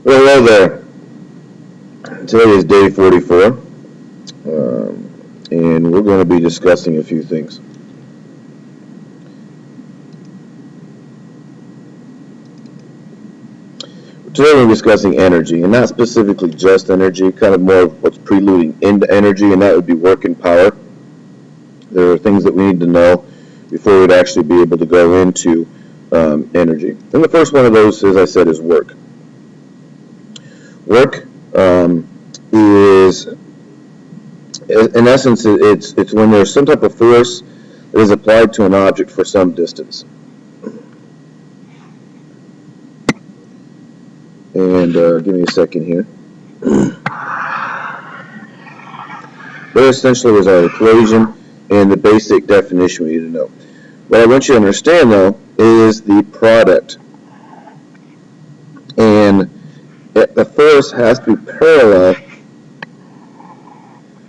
Well, hello there. Today is day 44, and we're going to be discussing a few things. Today we're discussing energy, and not specifically just energy, kind of more of what's preluding into energy, and that would be work and power. There are things that we need to know before we'd actually be able to go into energy. And the first one of those, as I said, is work. Work is, in essence, it's when there's some type of force that is applied to an object for some distance. And give me a second here. That essentially is our equation and the basic definition we need to know. What I want you to understand, though, is the product. And the force has to be parallel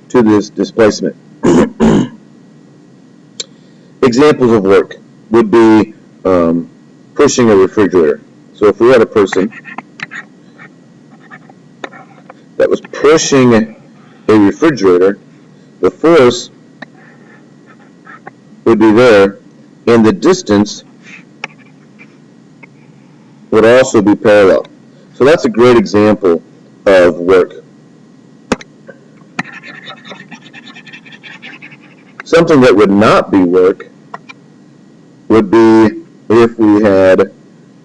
to this displacement. Examples of work would be pushing a refrigerator. So if we had a person that was pushing a refrigerator, the force would be there, and the distance would also be parallel. So that's a great example of work. Something that would not be work would be if we had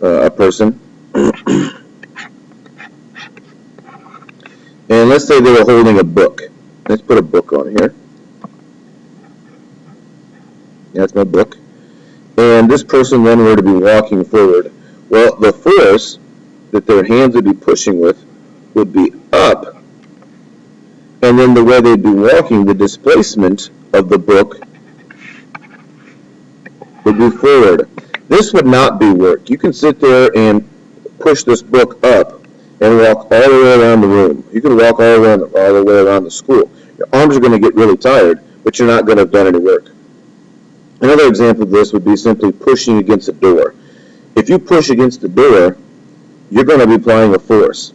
a person, and let's say they were holding a book. Let's put a book on here. That's my book. And this person then were to be walking forward. Well, the force that their hands would be pushing with would be up, and then the way they'd be walking, the displacement of the book would be forward. This would not be work. You can sit there and push this book up and walk all the way around the room. You can walk all the way around the school. Your arms are going to get really tired, but you're not going to have done any work. Another example of this would be simply pushing against a door. If you push against the door, you're going to be applying a force,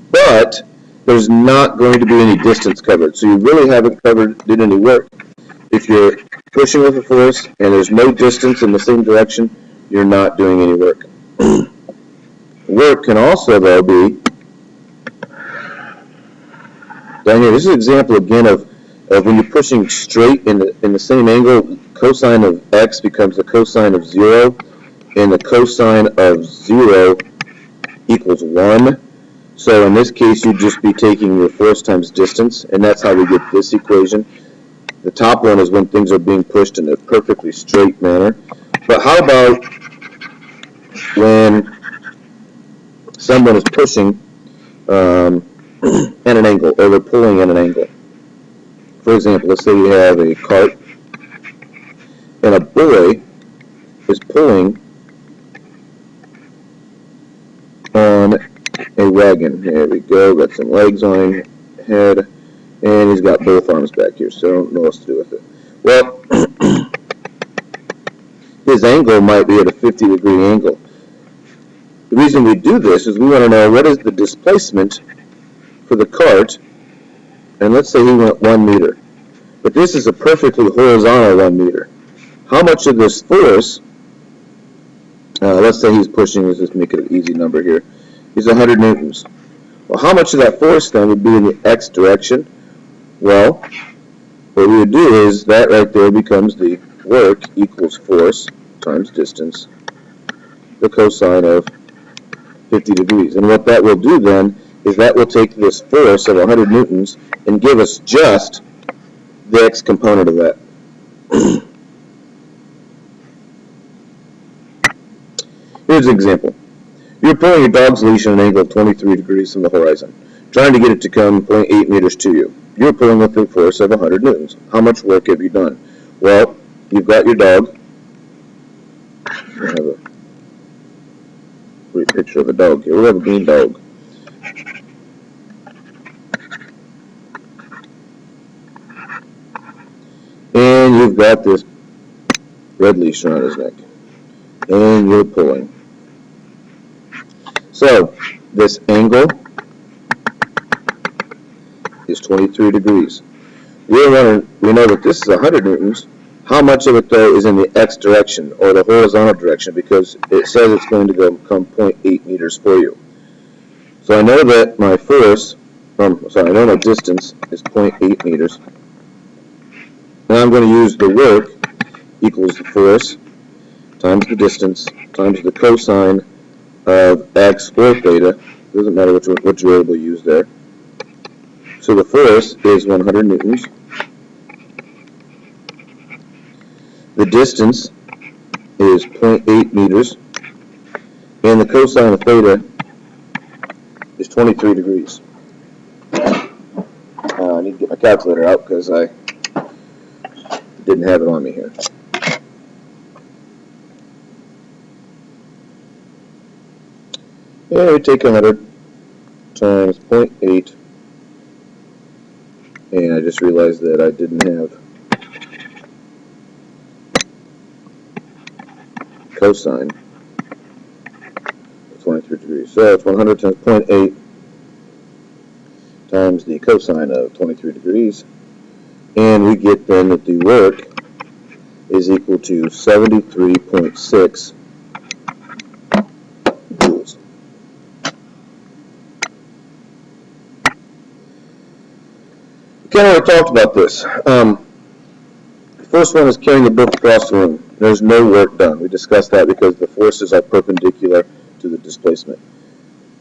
but there's not going to be any distance covered, so you really haven't did any work. If you're pushing with a force and there's no distance in the same direction, you're not doing any work. Work can also, though, be down here. This is an example again of when you're pushing straight in the same angle. Cosine of x becomes the cosine of 0, and the cosine of 0 equals 1. So in this case, you'd just be taking your force times distance, and that's how we get this equation. The top one is when things are being pushed in a perfectly straight manner. But how about when someone is pushing at an angle, or they're pulling at an angle? For example, let's say you have a cart, and a boy is pulling on a wagon. There we go, got some legs on his head, and he's got both arms back here, so I don't know what to do with it. Well, his angle might be at a 50-degree angle. The reason we do this is we want to know what is the displacement for the cart, and let's say he went 1 meter. But this is a perfectly horizontal 1 meter. How much of this force, let's say he's pushing, let's just make it an easy number here, he's 100 newtons. Well, how much of that force then would be in the x direction? Well, what we would do is that right there becomes the work equals force times distance, the cosine of 50 degrees. And what that will do then is that will take this force of 100 newtons and give us just the x component of that. Here's an example. You're pulling your dog's leash at an angle of 23 degrees from the horizon, trying to get it to come 0.8 meters to you. You're pulling with a force of 100 newtons. How much work have you done? Well, you've got your dog. I have a great picture of a dog here. We have a green dog. And you've got this red leash around his neck. And you're pulling. So, this angle is 23 degrees. We know that this is 100 newtons. How much of it, though, is in the x direction, or the horizontal direction, because it says it's going to become 0.8 meters for you. So I know that my force, I know my distance is 0.8 meters. And I'm going to use the work equals the force times the distance times the cosine of x or theta. Doesn't matter which variable you use there. So the force is 100 newtons. The distance is 0.8 meters. And the cosine of theta is 23 degrees. I need to get my calculator out because I didn't have it on me here. Yeah, we take 100 times 0.8, and I just realized that I didn't have cosine of 23 degrees. So it's 100 times 0.8 times the cosine of 23 degrees, and we get then that the work is equal to 73.6 joules. We kind of already talked about this. The first one is carrying the book across the room. There's no work done. We discussed that because the forces are perpendicular to the displacement.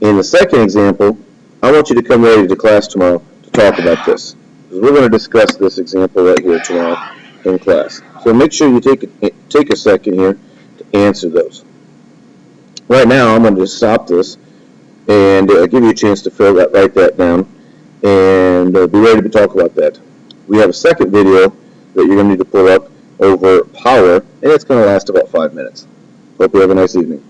In the second example, I want you to come ready to class tomorrow to talk about this, because we're going to discuss this example right here tomorrow in class. So make sure you take a second here to answer those. Right now, I'm going to just stop this and give you a chance to write that down, and be ready to talk about that. We have a second video that you're going to need to pull up over power, and it's going to last about 5 minutes. Hope you have a nice evening.